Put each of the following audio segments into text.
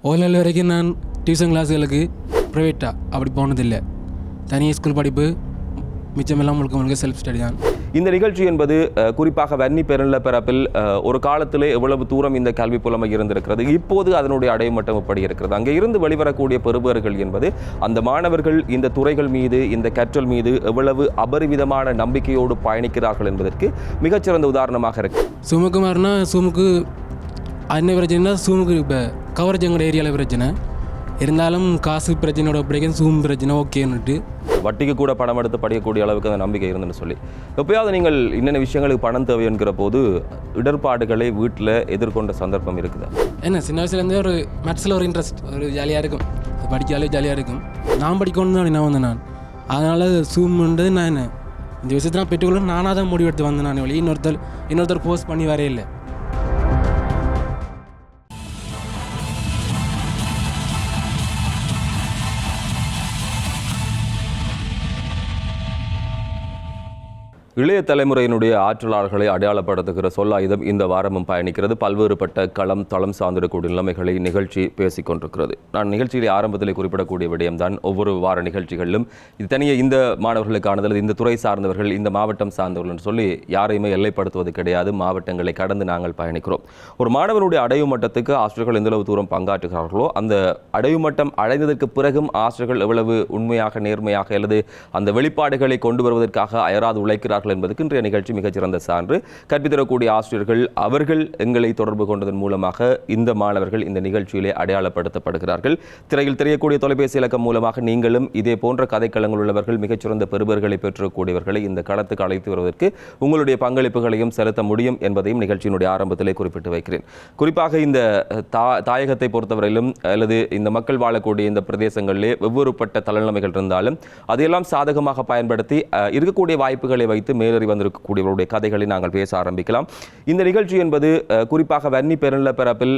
ஓலல் வரைக்கும் நான் டியூஷன் கிளாஸுகளுக்கு ப்ரைவேட்டாக அப்படி போனதில்லை. தனியாக ஸ்கூல் படிப்பு மிச்சமெல்லாம் முழுக்க செல்ஃப் ஸ்டடி தான். இந்த நிகழ்ச்சி என்பது குறிப்பாக வன்னி பெருநிலப்பரப்பில் ஒரு காலத்திலே எவ்வளவு தூரம் இந்த கல்வி புலமை இருந்திருக்கிறது, இப்போது அதனுடைய அடைமட்டம் எப்படி இருக்கிறது, அங்கே இருந்து வெளிவரக்கூடிய பெறுபவர்கள் என்பது அந்த மாணவர்கள் இந்த துறைகள் மீது இந்த கற்றல் மீது எவ்வளவு அபரிவிதமான நம்பிக்கையோடு பயணிக்கிறார்கள் என்பதற்கு மிகச்சிறந்த உதாரணமாக இருக்கு. சுமுக்குமார்னா சூமுக்கு என்ன பிரச்சனைனா சூமுக்கு இப்போ கவரேஜ் எங்களோட ஏரியாவில் பிரச்சனை இருந்தாலும் காசு பிரச்சனையோட பிடிக்கும் சூம் பிரச்சனை ஓகேன்னுட்டு வட்டிக்கு கூட பணம் எடுத்து படிக்கக்கூடிய அளவுக்கு அந்த நம்பிக்கை இருந்துன்னு சொல்லி எப்பயாவது நீங்கள் இன்னென்ன விஷயங்களுக்கு பணம் தேவை என்கிற போது இடர்பாடுகளை வீட்டில் எதிர்கொண்ட சந்தர்ப்பம் இருக்குதா? என்ன சின்ன வயசுலேருந்தே ஒரு மேத்ஸில் ஒரு இன்ட்ரெஸ்ட் ஒரு ஜாலியாக இருக்கும், அது படிக்காலே ஜாலியாக இருக்கும். நான் படிக்கணும்னு தான் நான் வந்தேன். அதனால் சூம்ன்றது நான் என்ன இந்த விஷயத்தை நான் பெற்றுக்கொள்ள நானாக தான் முடிவெடுத்து வந்தேன். நான் வழி இன்னொருத்தர் போஸ்ட் பண்ணி வரே இல்லை. இளைய தலைமுறையினுடைய ஆற்றலாளர்களை அடையாளப்படுத்துகிற சொல்லாயுதம் இந்த வாரமும் பயணிக்கிறது. பல்வேறுபட்ட தளம் சார்ந்திருக்கக்கூடிய நிலைமைகளை நிகழ்ச்சி பேசிக் கொண்டிருக்கிறது. நான் நிகழ்ச்சியிலே ஆரம்பத்திலே குறிப்பிடக்கூடிய விடயம்தான் ஒவ்வொரு வார நிகழ்ச்சிகளிலும் இது தனியே இந்த மாணவர்களுக்கானது, இந்த துறை சார்ந்தவர்கள், இந்த மாவட்டம் சார்ந்தவர்கள் சொல்லி யாரையுமே எல்லைப்படுத்துவது கிடையாது. மாவட்டங்களை கடந்து நாங்கள் பயணிக்கிறோம். ஒரு மாணவனுடைய அடைவு மட்டத்துக்கு ஆசிரியர்கள் எந்தளவு தூரம் பங்காற்றுகிறார்களோ அந்த அடைவு மட்டம் அடைந்ததற்கு பிறகும் ஆசிரியர்கள் எவ்வளவு உண்மையாக நேர்மையாக அல்லது அந்த வெளிப்பாடுகளை கொண்டு வருவதற்காக அயராது உழைக்கிறார்கள் என்பதற்கு இன்றைய நிகழ்ச்சி மிகச்சிறந்த சான்று. கற்பித்தரக்கூடிய ஆசிரியர்கள் அவர்கள் எங்களை தொடர்பு கொண்டதன் மூலமாக இந்த மாணவர்கள் இந்த நிகழ்ச்சியிலே அடையாளப்படுத்தப்படுகிறார்கள். திரையில் தெரியக்கூடிய தொலைபேசி இலக்கம் மூலமாக நீங்களும் இதே போன்ற கதைக்களங்கள் உள்ளவர்கள் மிகச்சிறந்த பெறுபர்களை பெற்றக்கூடியவர்களை இந்த களத்துக்கு அழைத்து வருவதற்கு உங்களுடைய பங்களிப்புகளையும் செலுத்த முடியும் என்பதையும் நிகழ்ச்சியினுடைய ஆரம்பத்திலே குறிப்பிட்டு வைக்கிறேன். குறிப்பாக இந்த தாயகத்தை பொறுத்தவரையிலும் அல்லது இந்த மக்கள் வாழக்கூடிய இந்த பிரதேசங்களிலே வெவ்வேறுபட்ட தலைநிலைமைகள் இருந்தாலும் அதையெல்லாம் சாதகமாக பயன்படுத்தி இருக்கக்கூடிய வாய்ப்புகளை வைத்து மேலேறி வந்திருக்கக்கூடியவருடைய கதைகளை நாங்கள் பேச ஆரம்பிக்கலாம். இந்த நிகழ்ச்சி என்பது குறிப்பாக வன்னி பெருநிலப்பரப்பில்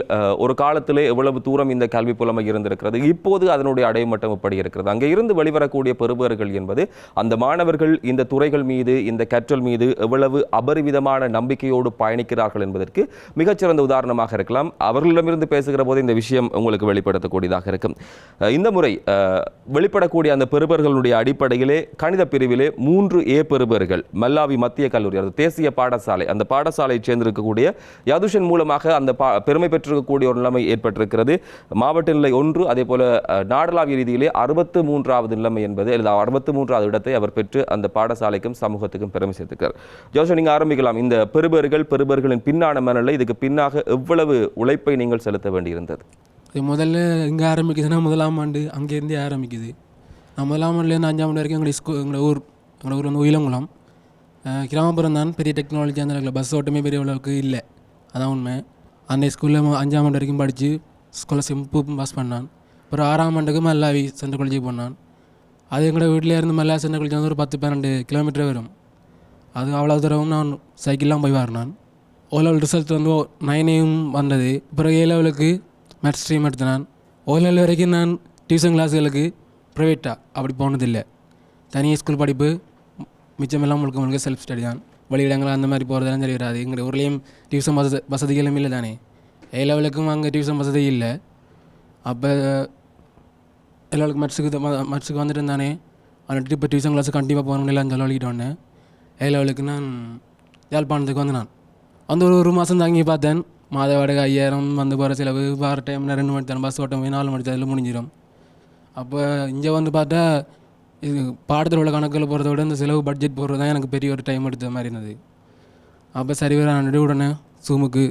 ஒரு காலத்திலே எவ்வளவு தூரம் இந்த கல்வி புலமை இருந்திருக்கிறது, இப்போது அதனுடைய அடைமட்டம் எப்படி இருக்கிறது, அங்கே இருந்து வெளிவரக்கூடிய பெறுபவர்கள் என்பது அந்த மாணவர்கள் இந்த துறைகள் மீது இந்த கற்றல் மீது எவ்வளவு அபரிவிதமான நம்பிக்கையோடு பயணிக்கிறார்கள் என்பதற்கு மிகச்சிறந்த உதாரணமாக இருக்கலாம். அவர்களிடமிருந்து பேசுகிற போது இந்த விஷயம் உங்களுக்கு வெளிப்படுத்தக்கூடியதாக இருக்கும். இந்த முறை வெளிப்படக்கூடிய அந்த பெறுபவர்களுடைய அடிப்படையிலே கணித பிரிவிலே 3A பெறுபவர்கள் மல்லாவி மத்திய கல்லூரி, அது தேசிய பாடசாலை, அந்த பாடசாலையை சேர்ந்திருக்கக்கூடிய யதுஷன் மூலமாக அந்த பெருமை பெற்றிருக்கக்கூடிய ஒரு நிலைமை ஏற்பட்டிருக்கிறது. மாவட்ட நிலை 1, அதே போல நாடளாவிய ரீதியிலே 63வது நிலைமை என்பது 63வது இடத்தை அவர் பெற்று அந்த பாடசாலைக்கும் சமூகத்துக்கும் பெருமை சேர்த்திருக்கிறார். ஜோஷன், நீங்க ஆரம்பிக்கலாம். இந்த பெறுபவர்களின் பின்னான மனநிலை, இதுக்கு பின்னாக எவ்வளவு உழைப்பை நீங்கள் செலுத்த வேண்டியிருந்தது? முதல்ல இங்கே ஆரம்பிக்குதுன்னா 1ஆம் ஆண்டு அங்கேருந்தே ஆரம்பிக்குது. நான் 1ஆம் ஆண்டுலேருந்து 5ஆம் ஆண்டு வரைக்கும் எங்களோட ஊர் வந்து உயிலங்குளம் கிராமப்புறம் தான். பெரிய டெக்னாலஜி அந்த அளவுக்கு பஸ் ஓட்டமே பெரிய அளவுக்கு இல்லை, அதான் உண்மை. அந்த ஸ்கூலில் 5ஆம் ஆண்டு வரைக்கும் படித்து ஸ்காலர்ஷிப் பாஸ் பண்ணான். அப்புறம் 6ஆம் ஆண்டுக்கு மல்லாவி சென்ட்ரல் காலேஜுக்கு போனான். அது எங்களோட வீட்டில் இருந்து மல்லா சென்ட்ரல் காலேஜ் வந்து ஒரு 10-12 கிலோமீட்டர் வரும். அது அவ்வளோ தூரம் நான் சைக்கிள்லாம் போய் வரனான். ஓலெவல் ரிசல்ட் வந்து 9 வந்தது. அப்புறம் A லெவலுக்கு மேத்ஸ் ஸ்ட்ரீம் எடுத்தினான். ஓலெவல் வரைக்கும் நான் டியூஷன் கிளாஸுகளுக்கு ப்ரைவேட்டாக அப்படி போனதில்லை. தனியாக ஸ்கூல் படிப்பு மிச்சமெல்லாம் முழுக்க செல்ஃப் ஸ்டடி தான். வெளியிடங்கள் அந்த மாதிரி போகிறதெல்லாம் சரி வராது. எங்கள் ஊர்லேயும் டியூஷன் வசதிகளும் இல்லை தானே. A லெவலுக்கும் அங்கே டியூஷன் வசதி இல்லை. அப்போ எல்லாருக்கும் மேத்ஸுக்கு வந்துட்டு இருந்தானே வந்துட்டு இப்போ டியூஷன் கிளாஸு கண்டிப்பாக போகணும் எல்லாம் சொல்லிக்கிட்டு வந்தேன். A லெவலுக்கு நான் யாழ்ப்பாணத்துக்கு வந்து நான் வந்து ஒரு மாதம் தாங்கி பார்த்தேன். மாத வாடகை 5000 வந்து போகிற செலவு, வார டைமில் 2 மணி நேரம் பஸ் ஓட்டம் போய் 4 மணி நேரத்தில் முடிஞ்சிடும். அப்போ இங்கே வந்து பார்த்தா இது பாடத்தில் உள்ள கணக்கில் போகிறத விட இந்த செலவு பட்ஜெட் போடுறது தான் எனக்கு பெரிய ஒரு டைம் எடுத்த மாதிரி இருந்தது. அப்போ சரி வர நான் உடனே சூமுக்கு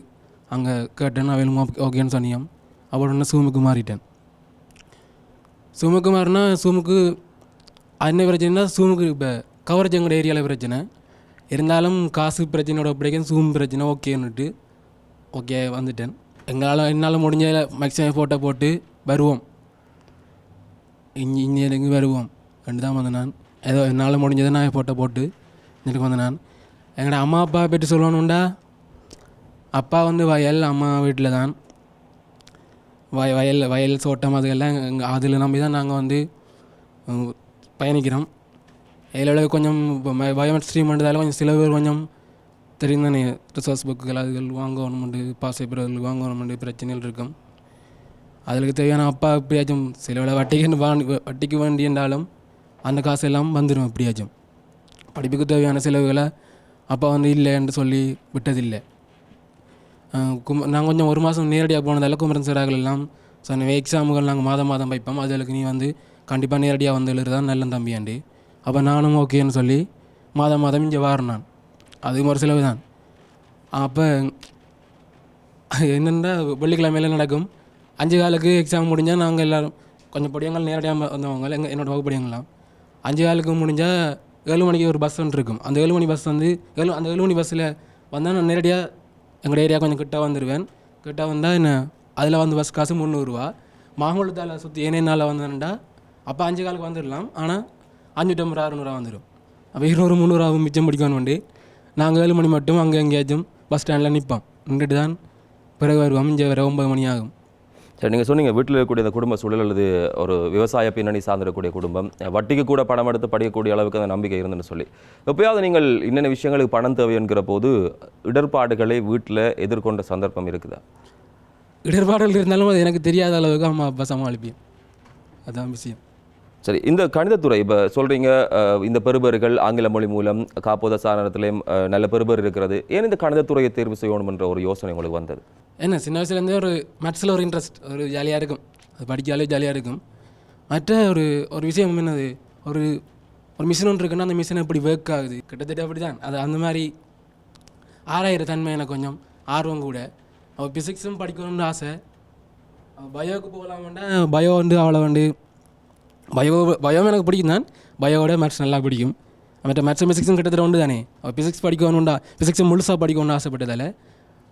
அங்கே கேட்டேன். அவையிலும் ஓகேன்னு சொன்னியோம். அப்போ உடனே சூமுக்கு மாறிட்டேன். சூமுக்கு மாறினா சூமுக்கு என்ன பிரச்சனைனா சூமுக்கு இப்போ கவரேஜ் எங்களோட ஏரியாவில் பிரச்சனை இருந்தாலும் காசு பிரச்சனையோட பிடிக்கும் சூம் பிரச்சனை ஓகேன்னுட்டு ஓகே வந்துட்டேன். என்னால் முடிஞ்ச மேக்ஸிமம் ஃபோட்டோ போட்டு வருவோம், இன்ஜினியரிங்கு வருவோம் ரெண்டு தான் வந்தேன் நான். ஏதோ என்னால் முடிஞ்சதை நான் ஃபோட்டோ போட்டு எனக்கு வந்தேன் நான். எங்களோட அம்மா அப்பா பற்றி சொல்லணுண்டா, அப்பா வந்து வயல், அம்மா வீட்டில் தான் வயல் தோட்டம் அதுக்கெல்லாம் அதில் நம்பி தான் நாங்கள் வந்து பயணிக்கிறோம். இதில் கொஞ்சம் பயோமெட்ரிக் ஸ்ட்ரீம் பண்ணுறதால கொஞ்சம் சில பேர் கொஞ்சம் தெரியும் தானே, ரிசோர்ஸ் புக்குகள் அதுகள் வாங்கணுமெண்டு, பாஸ் பேப்பர்கள் வாங்கணுமெண்டு பிரச்சனைகள் இருக்கும். அதுக்கு தேவையான அப்பா எப்படியாச்சும் சில வேளை வட்டிக்கு வேண்டியிருந்தாலும் அந்த காசெல்லாம் வந்துடும் எப்படியாச்சும். படிப்புக்கு தேவையான செலவுகளை அப்பா வந்து இல்லைன்னு சொல்லி விட்டதில்லை. நாங்கள் கொஞ்சம் 1 மாதம் நேரடியாக போனதால் குமரன் சிறார்கள் எல்லாம் சொன்ன எக்ஸாமுகள் நாங்கள் மாதம் வைப்போம், அதுக்கு நீ வந்து கண்டிப்பாக நேரடியாக வந்து எழுதுதான் நல்ல தம்பியாண்டி. அப்போ நானும் ஓகேன்னு சொல்லி மாதம் இங்கே வாரேன் நான். அது ஒரு செலவு தான். அப்போ என்னென்னா வெள்ளிக்கிழமையில நடக்கும் 5 காலுக்கு எக்ஸாம் முடிஞ்சால் நாங்கள் எல்லோரும் கொஞ்சம் படியங்கள் நேரடியாக வந்தவங்க என்னோடய வகுப்படியங்களாம் 5 காலுக்கு முடிஞ்சால் 7 மணிக்கு ஒரு பஸ் ஒன்று இருக்கும். அந்த 7 மணி பஸ் வந்து அந்த 7 மணி பஸ்ஸில் வந்தால் நான் நேரடியாக எங்கள் ஏரியா கொஞ்சம் கிட்ட வந்துடுவேன். கிட்ட வந்தால் என்ன அதில் வந்து பஸ் காசு 300 ரூபா. மாங்குளத்தால் சுற்றி ஏனேனால வந்தேன்டா அப்போ 5 காலுக்கு வந்துடலாம், ஆனால் 550 600 வந்துடும். அப்போ 200 300 மிச்சம் பிடிக்கணும் வேண்டி நாங்கள் 7 மணி மட்டும் அங்கே எங்கேயாச்சும் பஸ் ஸ்டாண்டில் நிற்போம். நின்றுட்டு தான் பிறகு வருவோம். இங்கே வர 9 மணி ஆகும். சரி, நீங்கள் சொன்னீங்க வீட்டில் இருக்கக்கூடிய அந்த குடும்ப சூழல் அல்லது ஒரு விவசாய பின்னணி சார்ந்திருக்கக்கூடிய குடும்பம், வட்டிக்கு கூட பணம் எடுத்து படிக்கக்கூடிய அளவுக்கு அந்த நம்பிக்கை இருந்துன்னு சொல்லி எப்போயாவது நீங்கள் இன்னென்ன விஷயங்களுக்கு பணம் தேவை என்கிற போது இடர்பாடுகளை வீட்டில் எதிர்கொண்ட சந்தர்ப்பம் இருக்குதா? இடர்பாடுகள் இருந்தாலும் அது எனக்கு தெரியாத அளவுக்கு அம்மா அப்பா சமாளிப்பேன். அதுதான் விஷயம். சரி, இந்த கணிதத்துறை இப்போ சொல்கிறீங்க, இந்த பெறுபர்கள் ஆங்கில மொழி மூலம் காப்போத சாதனத்திலேயும் நல்ல பெறுபர் இருக்கிறது. ஏன் இந்த கணிதத்துறையை தேர்வு செய்யணும் என்ற ஒரு யோசனை உங்களுக்கு வந்தது? என்ன சின்ன வயசுலேருந்தே ஒரு மேத்ஸில் ஒரு இன்ட்ரெஸ்ட், ஒரு ஜாலியாக இருக்கும். அது படிக்காலே ஜாலியாக இருக்கும். மற்ற ஒரு விஷயம் என்னது, ஒரு மிஷின் ஒன்று இருக்குன்னா அந்த மிஷின் எப்படி ஒர்க் ஆகுது கிட்டத்தட்ட அப்படி தான். அது அந்த மாதிரி ஆராயிர தன்மை எனக்கு கொஞ்சம் ஆர்வம் கூட. அவள் ஃபிசிக்ஸும் படிக்கணும்னு ஆசை. பயோவுக்கு போகலாம்னா பயோ வந்து அவ்வளோ வந்து பயோவும் எனக்கு பிடிக்கும் தான். பயோவோட மேத்ஸ் நல்லா பிடிக்கும். மற்ற மேத்ஸும் ஃபிசிக்ஸும் கிட்டத்தட்ட ஒன்று தானே. அவள் ஃபிசிக்ஸ் படிக்கணும்டா, ஃபிசிக்ஸை முழுசாக படிக்கணும்னு ஆசைப்பட்டதால்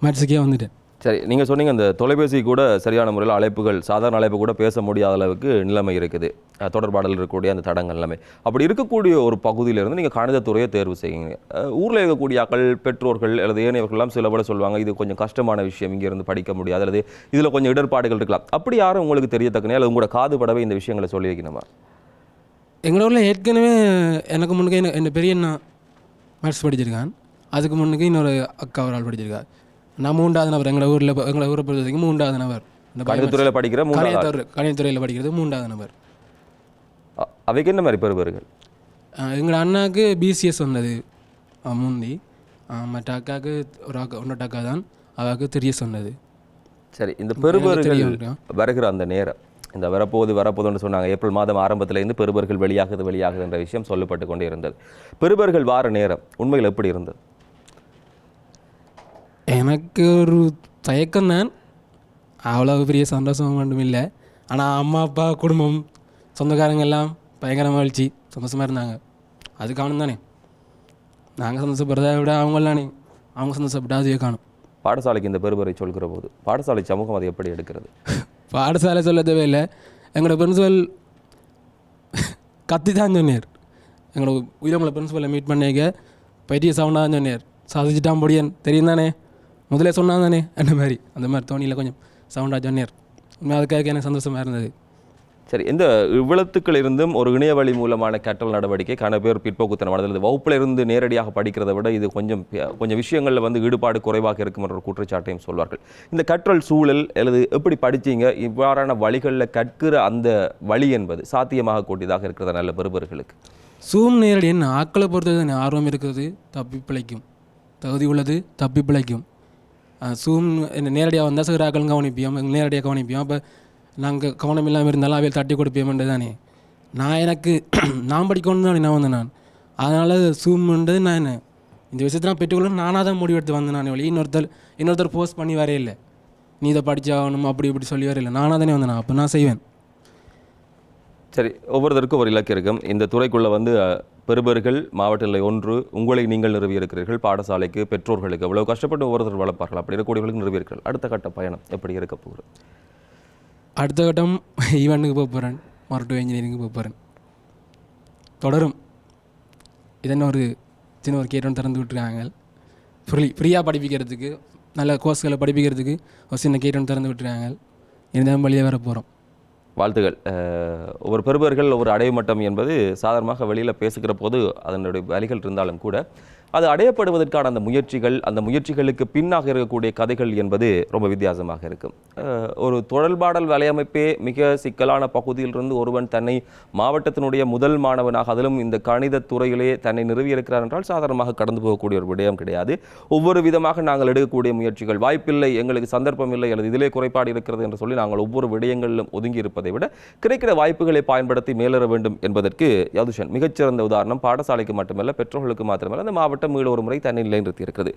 மேத்ஸுக்கே வந்துட்டேன். சரி, நீங்கள் சொன்னீங்க அந்த தொலைபேசி கூட சரியான முறையில் அழைப்புகள், சாதாரண அழைப்பு கூட பேச முடியாத அளவுக்கு நிலைமை இருக்குது, தொடர்பாடல் இருக்கக்கூடிய அந்த தடங்கள் எல்லாமே. அப்படி இருக்கக்கூடிய ஒரு பகுதியிலிருந்து நீங்கள் கணிதத்துறையை தேர்வு செய்யுங்க. ஊரில் இருக்கக்கூடிய ஆக்கள், பெற்றோர்கள் அல்லது ஏனையவர்கள்லாம் சில விட சொல்லுவாங்க, இது கொஞ்சம் கஷ்டமான விஷயம், இங்கேருந்து படிக்க முடியாது, அல்லது இதில் கொஞ்சம் இடர்பாடுகள் இருக்கலாம். அப்படி யாரும் உங்களுக்கு தெரியத்தக்கனே அல்லது உங்களோட காது படவே இந்த விஷயங்களை சொல்லி வைக்கணுமா? எங்களோட ஊரில் ஏற்கனவே எனக்கு முன்னுக்கு என் பெரிய அண்ணா மேத்ஸ் படிச்சிருக்கான். அதுக்கு முன்னுக்கு இன்னொரு அக்கா ஒரு ஆள் படிச்சிருக்காள். நான் 3வது நபர். எங்களை ஊரை பொறுத்த வரைக்கும் 3வது நபர். இந்த கணிதத்துறையில் படிக்கிற கணிதத்துறையில் படிக்கிறது 3வது நபர். அவைக்கு என்ன மாதிரி பெறுபர்கள்? எங்கள் அண்ணாவுக்கு பிசிஎஸ் வந்தது முந்தி. மற்ற அக்காவுக்கு ஒன்றரை அக்கா தான், அவருக்கு 3S வந்தது. சரி, இந்த பெறுபர்கள் வருகிற அந்த நேரம், இந்த வரப்போகுதுன்னு சொன்னாங்க. ஏப்ரல் மாதம் ஆரம்பத்திலேருந்து பெறுபர்கள் வெளியாகுது என்ற விஷயம் சொல்லப்பட்டு கொண்டே இருந்தது. பெறுபர்கள் வார நேரம் உண்மையில் எப்படி இருந்தது? எனக்கு ஒரு தயக்கம் தான், அவ்வளோ பெரிய சந்தோஷம் மட்டும் இல்லை. ஆனால் அம்மா அப்பா குடும்பம் சொந்தக்காரங்க எல்லாம் பயங்கரமாக மகிழ்ச்சி சந்தோஷமாக இருந்தாங்க. அது காணும் தானே. நாங்கள் சந்தோஷப்படுறத விட அவங்க சந்தோஷப்பட்டா அதுவே காணும். பாடசாலைக்கு இந்த பெறுபரை சொல்கிற போது பாடசாலை சமூகம் அதை எப்படி எடுக்கிறது? பாடசாலை சொல்ல தேவையில்லை. எங்களோட பிரின்சிபல் கத்தி தான் சொன்னார். எங்களோட உயிரமலை பிரின்சிபலை மீட் பண்ணிக்க பெரிய சவுண்டாக தான் சொன்னார். சாதிச்சுட்டான் பொடியன் தெரியும் தானே, முதலே சொன்னான் தானே, அந்த மாதிரி தோணியில் கொஞ்சம் சவுண்டாக சொன்னார். அதுக்காக எனக்கு சந்தோஷமாக இருந்தது. சரி, இந்த இவ்வளத்துக்கள் இருந்தும் ஒரு இணையவழி மூலமான கற்றல் நடவடிக்கை காண பேர் பிற்போக்குத்தனமானது. வகுப்பில் இருந்து நேரடியாக படிக்கிறத விட இது கொஞ்சம் விஷயங்களில் வந்து ஈடுபாடு குறைவாக இருக்கும் என்ற ஒரு குற்றச்சாட்டையும் சொல்வார்கள். இந்த கற்றல் சூழல் அல்லது எப்படி படித்தீங்க, இவ்வாறான வழிகளில் கற்கிற அந்த வழி என்பது சாத்தியமாக கூட்டியதாக இருக்கிறத நல்ல பெறுபர்களுக்கு? சூம் நேரடி என்ன ஆக்களை பொறுத்தது ஆர்வம் இருக்கிறது தப்பி பிழைக்கும், தகுதி உள்ளது தப்பி பிழைக்கும். சூம் என்ன நேரடியாக வந்தால் சில ஆக்களும் கவனிப்போம், நேரடியாக கவனிப்போம். அப்போ நாங்கள் கவனம் இல்லாமல் இருந்தாலும் அவையில் தட்டி கொடுப்போம்ன்றது தானே. நான் படிக்கணும்னு தானே நான் வந்தேன். அதனால் சூம்ன்றது நான் என்ன இந்த விஷயத்தை நான் பெற்றுக்கொள்ள நானாக தான் முடிவெடுத்து வந்தேன். நான் வழி இன்னொருத்தர் போஸ்ட் பண்ணி வரையில்லை, நீ இதை படித்தாகணும் அப்படி இப்படி சொல்லி வரையில்லை, நானாக தானே வந்தேன். அப்போ நான் செய்வேன். சரி, ஒவ்வொருத்தருக்கும் ஒரு இலக்கு இருக்கும். இந்த துறைக்குள்ளே வந்து பெறுபர்கள் மாவட்ட நிலை 1 உங்களை நீங்கள் நிறுவியிருக்கிறீர்கள். பாடசாலைக்கு பெற்றோர்களுக்கு எவ்வளோ கஷ்டப்பட்டு ஒவ்வொருத்தர் வளர்ப்பார்கள், அப்படி இருக்கக்கூடியவர்களுக்கு நிறுவியிருக்கிறீர்கள். அடுத்த கட்ட பயணம் எப்படி இருக்க போகுது? அடுத்த கட்டம் ஈவெண்ட்டுக்கு போக போகிறேன், மருத்துவ இன்ஜினியரிங்கு போக போகிறேன். தொடரும். இதென்ன ஒரு சின்ன ஒரு கேட்டு திறந்து விட்டுருக்காங்க. ஃப்ரீயாக படிப்பிக்கிறதுக்கு, நல்ல கோர்ஸ்களை படிப்பிக்கிறதுக்கு ஒரு சின்ன கேட்டு திறந்து விட்டுருக்காங்க. இருந்தாலும் வழியாக வர போகிறோம். வாழ்த்துகள். ஒவ்வொரு பெறுபர்கள் ஒவ்வொரு அடைவு மட்டம் என்பது சாதாரணமாக வெளியில் பேசுகிற போது அதனுடைய வழிகள் இருந்தாலும் கூட அது அடையப்படுவதற்கான அந்த முயற்சிகளுக்கு பின்னாக இருக்கக்கூடிய கதைகள் என்பது ரொம்ப வித்தியாசமாக இருக்கும். ஒரு தொடர்பாடல் வலையமைப்பே மிக சிக்கலான பகுதியிலிருந்து ஒருவன் தன்னை மாவட்டத்தினுடைய முதல் மாணவனாக, அதிலும் இந்த கணித துறையிலே தன்னை நிறுவியிருக்கிறார் என்றால் சாதாரணமாக கடந்து போகக்கூடிய ஒரு விடயம் கிடையாது. ஒவ்வொரு விதமாக நாங்கள் எடுக்கக்கூடிய முயற்சிகள், வாய்ப்பில்லை, எங்களுக்கு சந்தர்ப்பம் இல்லை, அல்லது இதிலே குறைபாடு இருக்கிறது என்று சொல்லி நாங்கள் ஒவ்வொரு விடயங்களிலும் ஒதுங்கி இருப்பதை விட கிடைக்கிற வாய்ப்புகளை பயன்படுத்தி மேலேற வேண்டும் என்பதற்கு யதுஷன் மிகச்சிறந்த உதாரணம். பாடசாலைக்கு மட்டுமல்ல, பெற்றோர்களுக்கு மாத்திரமல்ல, அந்த மாவட்டம் மீள ஒரு முறை தன்னை நிலைநிறுத்தி இருக்கிறது.